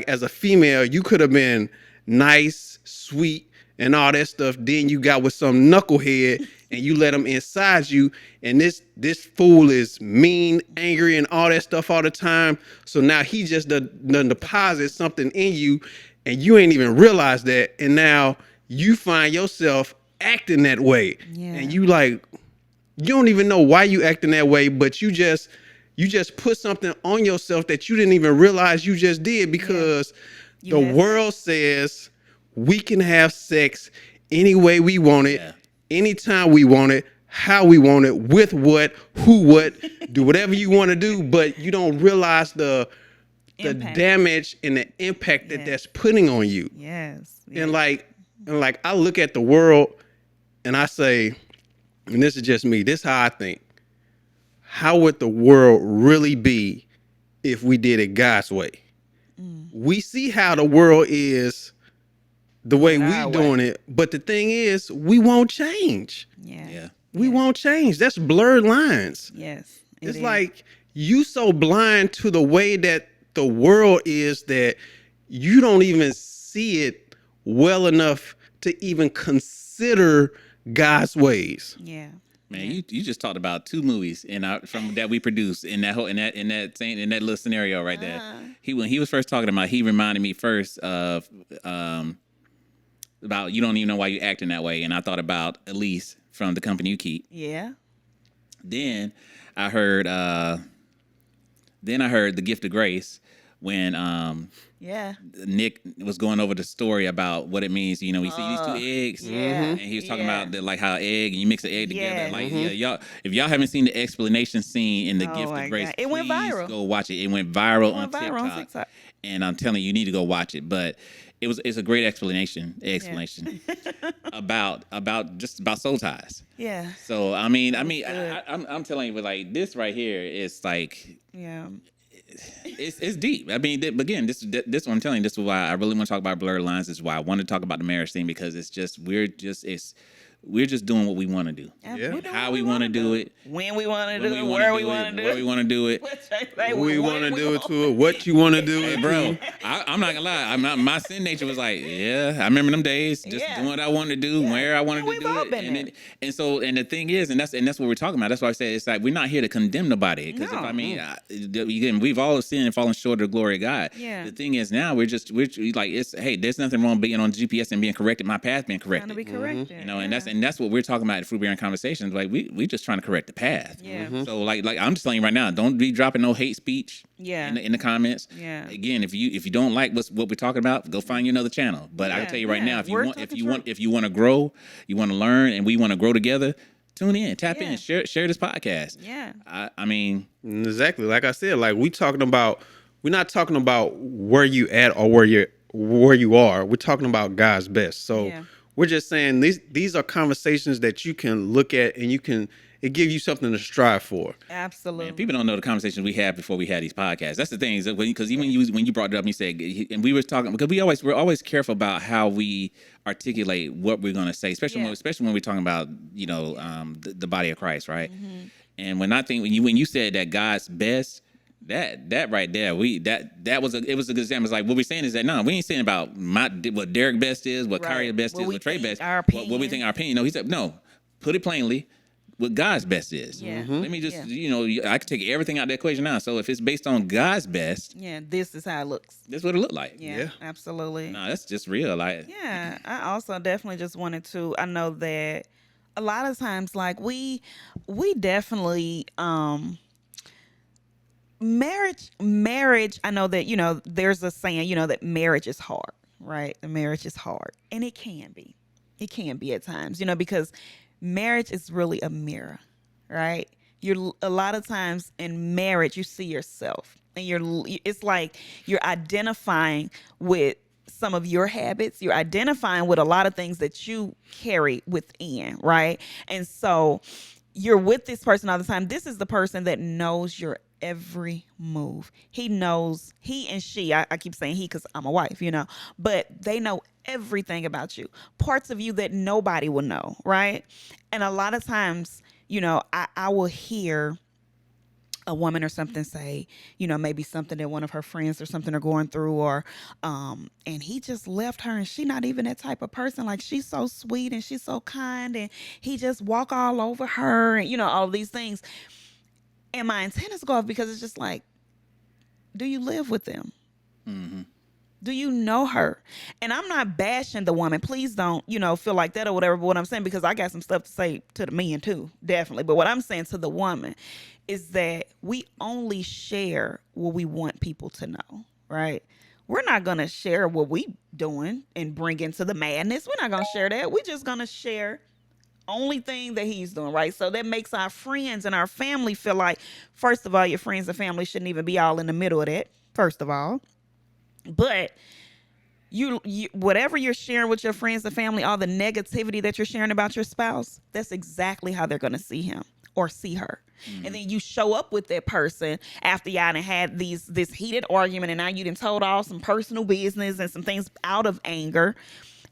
as a female, you could have been nice, sweet, and all that stuff. Then you got with some knucklehead and you let him inside you. And this fool is mean, angry, and all that stuff all the time. So now he just done deposit something in you and you ain't even realize that. And now you find yourself acting that way. Yeah. And you don't even know why you acting that way, but you just put something on yourself that you didn't even realize you just did because the world says we can have sex any way we want it, anytime we want it, how we want it, with what, who, what, do whatever you want to do, but you don't realize the damage and the impact that's putting on you. Yes. And like I look at the world and I say, and this is just me, this is how I think. How would the world really be if we did it God's way? We see how the world is the way we doing it, but the thing is, we won't change. Yeah. We won't change. That's blurred lines. Yes. It's like you so blind to the way that the world is that you don't even see it well enough to even consider God's ways. Yeah. Man, you just talked about 2 movies from that we produced in that little scenario right there. When he was first talking about, he reminded me first of about you don't even know why you're acting that way, and I thought about Elise from The Company You Keep. Yeah. Then I heard The Gift of Grace when Nick was going over the story about what it means. You know, we see these 2 eggs, and he was talking about like how egg and you mix the egg together. Like y'all, if y'all haven't seen the explanation scene in The Gift of Grace, it went viral. Go watch it. It went viral on TikTok, and I'm telling you, you need to go watch it. But it's a great explanation about soul ties. Yeah. So I mean, I'm telling you, but like this right here is like it's deep. I mean, again, this what I'm telling you. This is why I really want to talk about blurred lines. This is why I want to talk about the marriage thing, because it's just we're just doing what we want to do. Yeah. How we want to do it. When we want to do it. Where we want to do it. Where we want to do it. We want to do it to it. What you want to do it, bro. I'm not gonna lie. My sin nature was like, I remember them days, just doing what I wanted to do, where I wanted to do it. And the thing is, and that's what we're talking about. That's why I said it's like we're not here to condemn nobody. Because again, we've all sinned and fallen short of the glory of God. Yeah. The thing is now we're like there's nothing wrong being on the GPS and being corrected. My path being corrected. Trying to be corrected. You know, and that's what we're talking about at Fruit Bearing Conversations. Like we just trying to correct the path. Yeah. So like I'm just telling you right now, don't be dropping no hate speech. In the comments. Yeah. Again, if you don't like what we're talking about, go find you another channel. But I can tell you right now, if you want to grow, you want to learn, and we want to grow together, tune in, tap in, share this podcast. Yeah. I mean, exactly. Like I said, like we're not talking about where you at or where you are. We're talking about God's best. So we're just saying these are conversations that you can look at and it gives you something to strive for. Absolutely. Man, people don't know the conversations we had before we had these podcasts. That's the thing, because even when you brought it up, and you said, and we were talking, because we're always careful about how we articulate what we're going to say, especially when we're talking about the body of Christ, right? Mm-hmm. And when you said that God's best, that right there, it was a good example. It's like what we're saying is that no, we ain't saying about what Derrick best is, what Kyria best is, what Trey best, what we think our opinion. No, he said no. Put it plainly. What God's best is. Yeah. Let me just, I can take everything out of the equation now. So if it's based on God's best, this is how it looks. This is what it looked like. Yeah, absolutely. No, that's just real. Like, I also definitely just wanted to. I know that a lot of times, like we definitely marriage. I know that there's a saying that marriage is hard, right? The marriage is hard, and it can be. It can be at times, because marriage is really a mirror, right? You're a lot of times in marriage, you see yourself, and it's like you're identifying with some of your habits. You're identifying with a lot of things that you carry within, right? And so you're with this person all the time. This is the person that knows your every move. He knows, he and she, I keep saying he because I'm a wife, but they know everything about you, parts of you that nobody will know, right? And a lot of times, I will hear a woman or something say, maybe something that one of her friends or something are going through, or and he just left her, and she not even that type of person. Like, she's so sweet and she's so kind, and he just walk all over her, and all these things. And my antennas go off, because it's just like, do you live with them? Mm-hmm. Do you know her? And I'm not bashing the woman. Please don't, feel like that or whatever. But what I'm saying, because I got some stuff to say to the men too, definitely. But what I'm saying to the woman is that we only share what we want people to know, right? We're not going to share what we doing and bring into the madness. We're not going to share that. We're just going to share only thing that he's doing, right? So that makes our friends and our family feel like, first of all, your friends and family shouldn't even be all in the middle of that, first of all. But you whatever you're sharing with your friends and family, all the negativity that you're sharing about your spouse, that's exactly how they're going to see him or see her. Mm-hmm. And then you show up with that person after y'all done had this heated argument, and now you done told all some personal business and some things out of anger,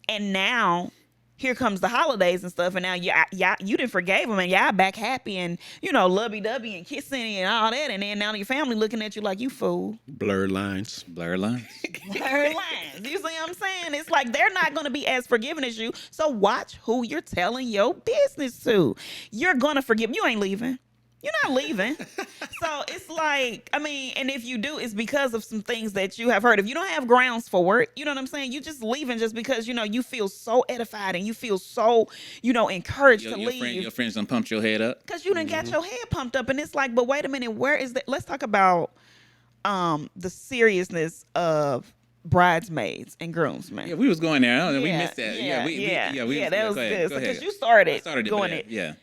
and now here comes the holidays and stuff, and now you done forgave them, and y'all back happy and lovey-dovey and kissing and all that, and then now your family looking at you like you fool. Blurred lines. Blurred lines. Blurred lines. You see what I'm saying? It's like they're not going to be as forgiving as you. So watch who you're telling your business to. You're going to forgive. You ain't leaving. You're not leaving. So it's like, I mean, and if you do, it's because of some things that you have heard. If you don't have grounds for it, you know what I'm saying? You just leaving just because, you feel so edified and you feel so, encouraged to leave. Your friends done pumped your head up. Because you done got your head pumped up. And it's like, but wait a minute, where is that? Let's talk about the seriousness of bridesmaids and groomsmen. Yeah, we was going there. We missed that. That was good. Because you started going it. Yeah.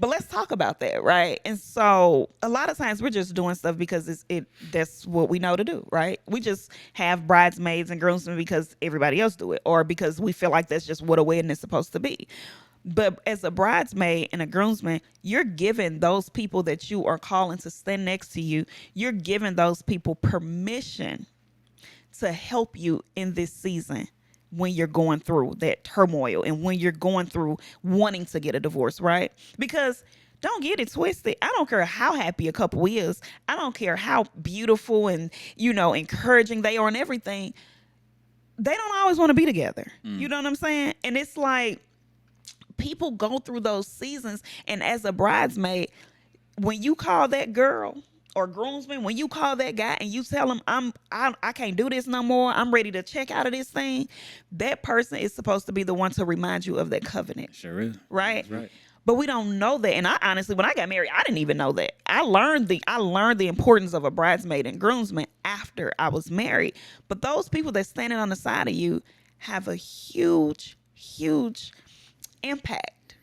But let's talk about that, right? And so a lot of times we're just doing stuff because that's what we know to do, right? We just have bridesmaids and groomsmen because everybody else do it, or because we feel like that's just what a wedding is supposed to be. But as a bridesmaid and a groomsman, you're giving those people that you are calling to stand next to you, you're giving those people permission to help you in this season when you're going through that turmoil and when you're going through wanting to get a divorce, right? Because don't get it twisted. I don't care how happy a couple is. I don't care how beautiful and, encouraging they are and everything. They don't always want to be together. You know what I'm saying? And it's like people go through those seasons. And as a bridesmaid, when you call that girl or groomsman, when you call that guy and you tell him, I can't do this no more, I'm ready to check out of this thing, that person is supposed to be the one to remind you of that covenant. Sure is. Right? That's right. But we don't know that. And I honestly, when I got married, I didn't even know that. I learned the importance of a bridesmaid and groomsman after I was married. But those people that's standing on the side of you have a huge, huge impact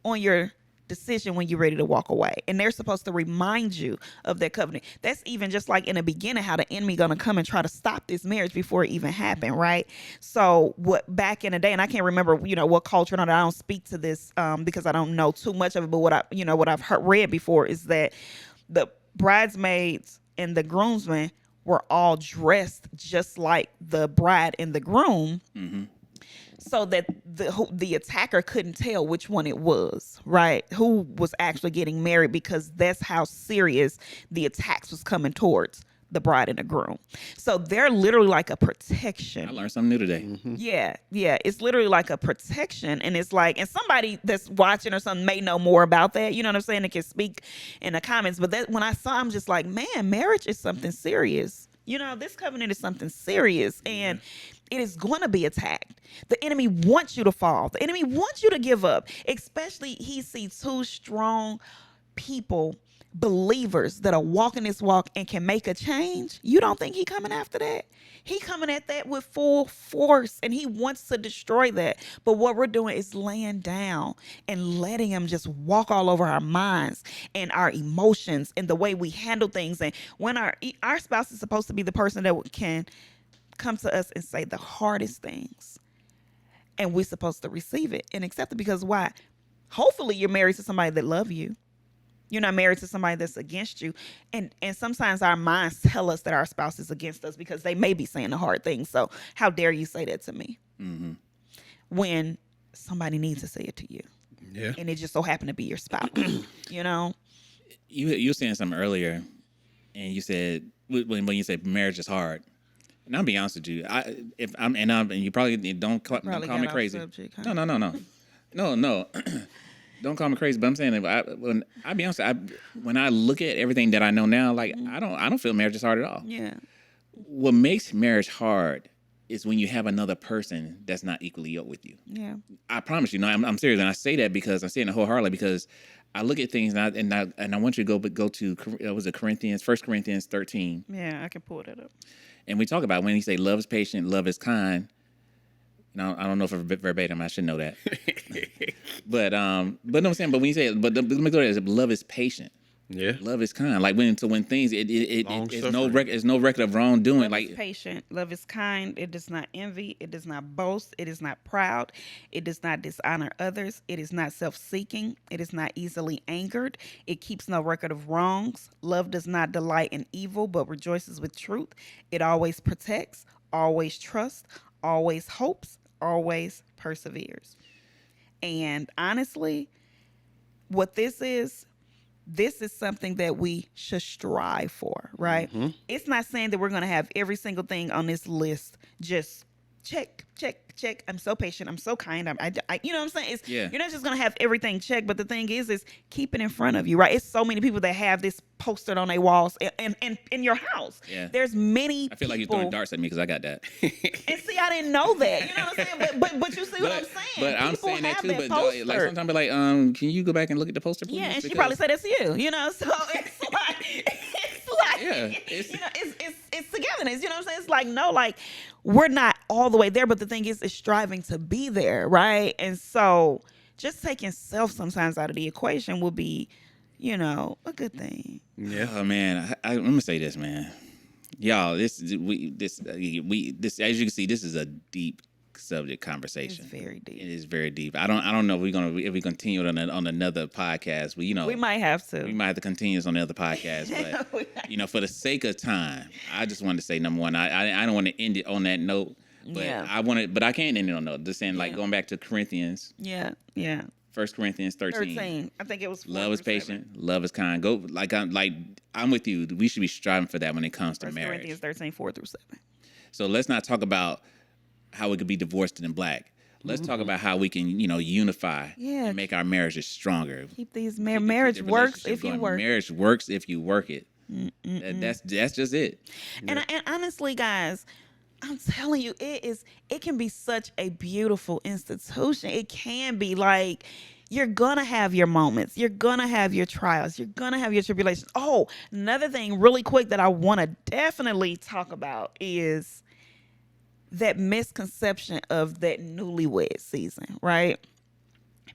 on your decision when you're ready to walk away. And they're supposed to remind you of that covenant. That's even just like in the beginning, how the enemy gonna come and try to stop this marriage before it even happened, right? So what back in the day, and I can't remember, what culture, and I don't speak to this because I don't know too much of it, but what I've read before is that the bridesmaids and the groomsmen were all dressed just like the bride and the groom. Mm-hmm. So that the attacker couldn't tell which one it was, right? Who was actually getting married, because that's how serious the attacks was coming towards the bride and the groom. So they're literally like a protection. I learned something new today. Mm-hmm. Yeah. It's literally like a protection. And it's like, and somebody that's watching or something may know more about that. You know what I'm saying? They can speak in the comments. But that when I saw, I'm just like, man, marriage is something serious. This covenant is something serious, and it is going to be attacked. The enemy wants you to fall. The enemy wants you to give up, especially he sees two strong people, believers that are walking this walk and can make a change. You don't think he coming after that? He coming at that with full force, and he wants to destroy that. But what we're doing is laying down and letting him just walk all over our minds and our emotions and the way we handle things. And when our spouse is supposed to be the person that can come to us and say the hardest things, and we're supposed to receive it and accept it. Because why? Hopefully you're married to somebody that loves you. You're not married to somebody that's against you. And sometimes our minds tell us that our spouse is against us because they may be saying the hard things. So how dare you say that to me? Mm-hmm. When somebody needs to say it to you. Yeah. And it just so happened to be your spouse. You were saying something earlier, and you said, when you said marriage is hard. And I'll be honest with you. And you probably don't call me crazy. Subject, huh? No. Don't call me crazy, but I'm saying that I'll be honest, when I look at everything that I know now, like I don't feel marriage is hard at all. Yeah. What makes marriage hard is when you have another person that's not equally yoked with you. Yeah. I promise you. No, I'm serious, and I say that because I'm saying it wholeheartedly, because I look at things and I want you to go to was it 1 Corinthians 13. Yeah, I can pull that up. And we talk about when he say love is patient, love is kind. Now, I don't know if it's verbatim. I should know that. but no, I'm saying, but when you say, but let me go there. Love is patient. Yeah. Love is kind. Like when things, it's no record of wrongdoing. Love is patient. Love is kind. It does not envy. It does not boast. It is not proud. It does not dishonor others. It is not self-seeking. It is not easily angered. It keeps no record of wrongs. Love does not delight in evil, but rejoices with truth. It always protects, always trusts, always hopes, always perseveres. And honestly, what this is something that we should strive for, right? Mm-hmm. It's not saying that we're going to have every single thing on this list just check. I'm so patient. I'm so kind. I you know what I'm saying? You're not just going to have everything checked, but the thing is keep it in front of you, right? It's so many people that have this posted on their walls and in your house. Yeah. There's many I feel like you're throwing darts at me because I got that. And see, I didn't know that. You know what I'm saying? But you see what I'm saying? But people I'm saying that too. But poster. like sometimes, like, can you go back and look at the poster, please? Yeah, and she probably said that's you. You know, so it's like it's togetherness. You know what I'm saying? It's like, no, like, we're not all the way there, but the thing is striving to be there, right? And so just taking self sometimes out of the equation will be, a good thing. Yeah. Oh man, I'm gonna say this, man. Y'all, this as you can see, this is a deep subject conversation. It's very deep. It is very deep. I don't know if we continue on another podcast, but we might have to. We might have to continue this on the other podcast. But for the sake of time, I just wanted to say, number one, I don't want to end it on that note. But but I can't end it on that note. Just saying, like, going back to Corinthians. Yeah. 1 Corinthians 13. I think it was 4 love is patient, love is kind. I'm with you. We should be striving for that when it comes to marriage. 1 Corinthians 13, 4-7. So let's not talk about how we could be divorced and black. Let's talk about how we can, unify and make our marriages stronger. Keep these marriage works if you work. Marriage works if you work it. That's just it. And honestly, guys, I'm telling you, it can be such a beautiful institution. It can be like, you're going to have your moments. You're going to have your trials. You're going to have your tribulations. Oh, another thing really quick that I want to definitely talk about is that misconception of that newlywed season, right?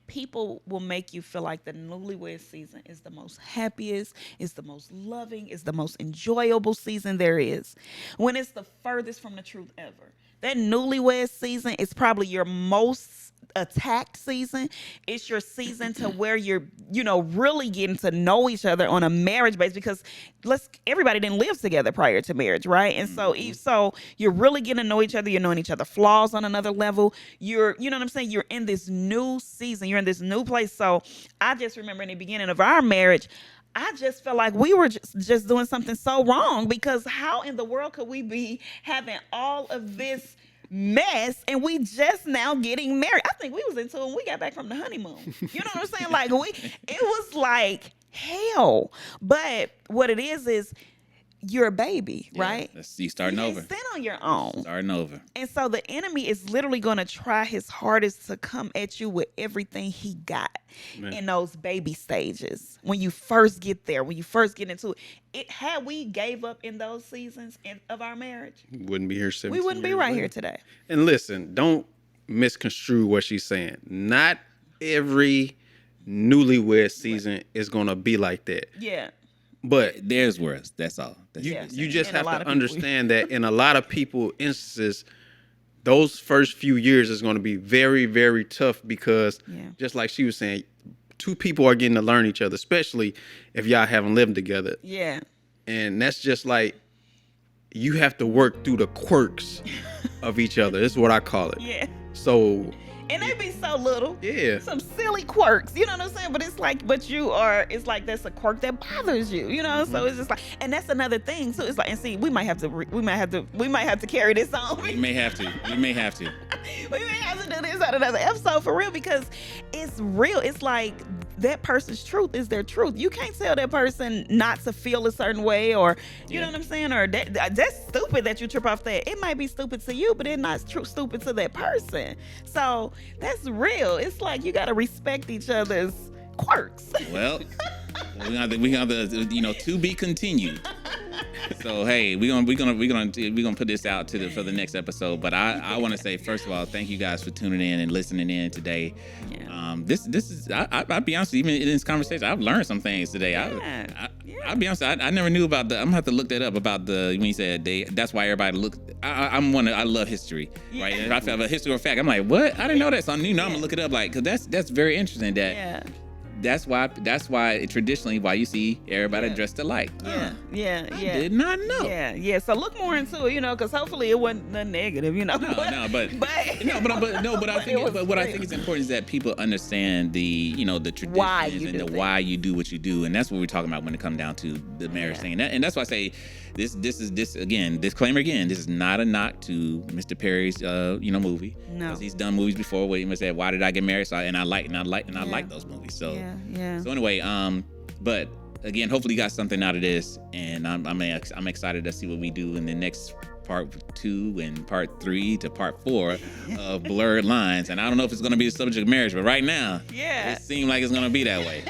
People will make you feel like the newlywed season is the most happiest, is the most loving, is the most enjoyable season there is, when it's the furthest from the truth ever. That newlywed season is probably your most attacked season. It's your season to where you're, really getting to know each other on a marriage basis, because everybody didn't live together prior to marriage, right? And so you're really getting to know each other. You're knowing each other's flaws on another level. You know what I'm saying? You're in this new season. You're in this new place. So I just remember in the beginning of our marriage, I just felt like we were just doing something so wrong, because how in the world could we be having all of this mess and we just now getting married? I think we was into it when we got back from the honeymoon. You know what I'm saying? Like, it was like hell. But what it is you're a baby, right? You starting over. Stand on your own. Starting over. And so the enemy is literally going to try his hardest to come at you with everything he got in those baby stages. When you first get there, when you first get into it, had we gave up in those seasons of our marriage, we wouldn't be here 17 We wouldn't be right here today. And listen, don't misconstrue what she's saying. Not every newlywed season is going to be like that. Yeah. But there's worse. That's all. You just have to understand that in a lot of instances, those first few years is going to be very, very tough, because just like she was saying, two people are getting to learn each other, especially if y'all haven't lived together. Yeah. And that's just like, you have to work through the quirks of each other. That's what I call it. Yeah. So... And they be so little. Yeah. Some silly quirks. You know what I'm saying? But it's like, it's like that's a quirk that bothers you, So it's just like, and that's another thing. So it's like, and see, we might have to carry this on. We may have to. We may have to do this on another episode for real, because it's real. It's like, that person's truth is their truth. You can't tell that person not to feel a certain way, or you know what I'm saying, or that's stupid that you trip off that. It might be stupid to you, but it's not stupid to that person. So that's real. It's like, you got to respect each other's quirks. Well, we have the to be continued. So hey, we're gonna put this out for the next episode. But I want to say, first of all, thank you guys for tuning in and listening in today. Yeah. This is I'll be honest, even in this conversation, I've learned some things today. I'll be honest, I never knew about I'm gonna have to look that up about when you said that's why everybody look. I love history, right? And if I have a history or fact, I'm like, what? I didn't know that. So I'm gonna look it up, like, because that's very interesting. that's why traditionally why you see everybody dressed alike. Yeah. I did not know. Yeah. So look more into it, because hopefully it wasn't nothing negative, But I think what I think is important is that people understand the traditions and why you do what you do, and that's what we're talking about when it comes down to the marriage thing. And that's why I say this again, disclaimer again, this is not a knock to Mr. Perry's movie. No. Because he's done movies before where he said, "Why did I get married?" So, and I like those movies. So So anyway, but again, hopefully you got something out of this, and I'm excited to see what we do in the next part 2 and part 3 to part 4 of Blurred Lines. And I don't know if it's going to be the subject of marriage, but right now, it seems like it's going to be that way.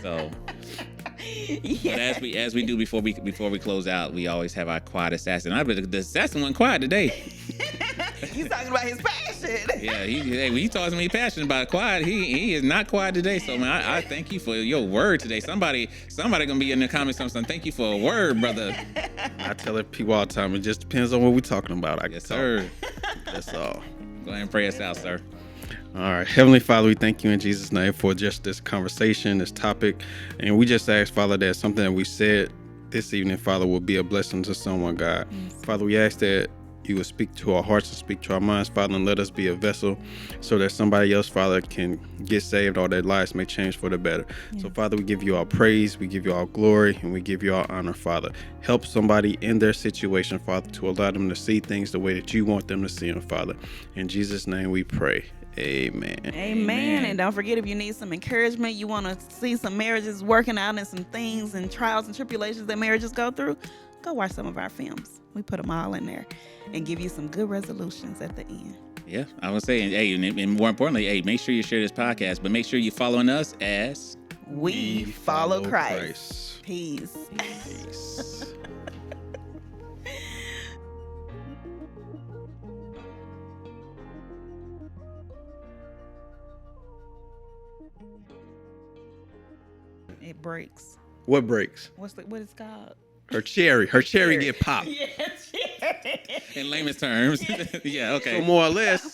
So, but as we do before we close out, we always have our quiet assassin. The assassin went quiet today. He's talking about his passion. Yeah, he talks to me passionate about quiet. He is not quiet today. So man, I thank you for your word today. Somebody gonna be in the comments something. Thank you for a word, brother. I tell people all the time, it just depends on what we're talking about. Yes, sir. That's all. Go ahead and pray us out, sir. All right. Heavenly Father, we thank you in Jesus' name for just this conversation, this topic. And we just ask, Father, that something that we said this evening, Father, will be a blessing to someone, God. Yes. Father, we ask that you will speak to our hearts and speak to our minds, Father, and let us be a vessel so that somebody else, Father, can get saved or their lives may change for the better. Yes. So, Father, we give you our praise, we give you our glory, and we give you our honor, Father. Help somebody in their situation, Father, to allow them to see things the way that you want them to see them, Father. In Jesus' name we pray. Amen. Amen. And don't forget, if you need some encouragement, you want to see some marriages working out and some things and trials and tribulations that marriages go through, go watch some of our films. We put them all in there and give you some good resolutions at the end. Yeah, I was saying, hey, and more importantly, make sure you share this podcast, but make sure you're following us as we follow Christ. Peace. It breaks. What breaks? What it's called? Her cherry get popped. Yeah, cherry. In layman's terms. Yeah, okay. So more or less,